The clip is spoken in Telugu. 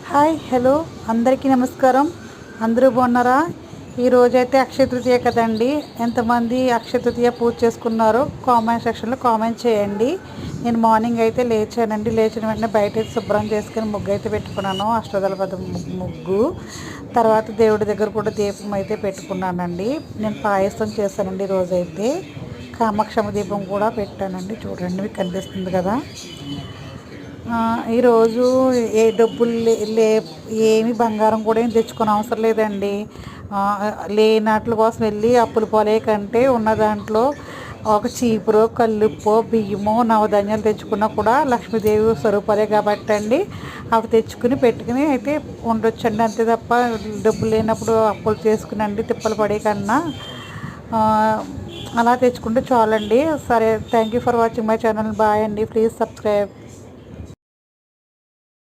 హాయ్ హలో అందరికీ నమస్కారం. అందరూ బాగున్నారా? ఈరోజైతే అక్షయ తృతీయ కదండి. ఎంతమంది అక్షయ తృతీయ పూజ చేసుకున్నారో కామెంట్ సెక్షన్లో కామెంట్ చేయండి. నేను మార్నింగ్ అయితే లేచానండి. లేచిన వెంటనే బయట అయితే శుభ్రం చేసుకుని ముగ్గు అయితే పెట్టుకున్నాను. అష్టదళ పద ముగ్గు. తర్వాత దేవుడి దగ్గర కూడా దీపం అయితే పెట్టుకున్నానండి. నేను పాయసం చేశానండి. రోజైతే కామాక్షమ్మ దీపం కూడా పెట్టానండి. చూడండి, మీకు కనిపిస్తుంది కదా. ఈరోజు ఏ డబ్బులు ఏమి బంగారం కూడా ఏం తెచ్చుకునే అవసరం లేదండి. లేనట్ల కోసం వెళ్ళి అప్పులు పోలే కంటే ఉన్న దాంట్లో ఒక చీపురో కల్లుప్పో బియ్యమో నవధాన్యాలు తెచ్చుకున్నా కూడా లక్ష్మీదేవి స్వరూపాలే కాబట్టి అండి, అవి తెచ్చుకుని పెట్టుకుని అయితే ఉండొచ్చండి. అంతే తప్ప డబ్బులు లేనప్పుడు అప్పులు చేసుకునండి తిప్పలు పడే కన్నా అలా తెచ్చుకుంటే చాలండి. సరే, thank you for watching my channel. Bye అండి. Please subscribe.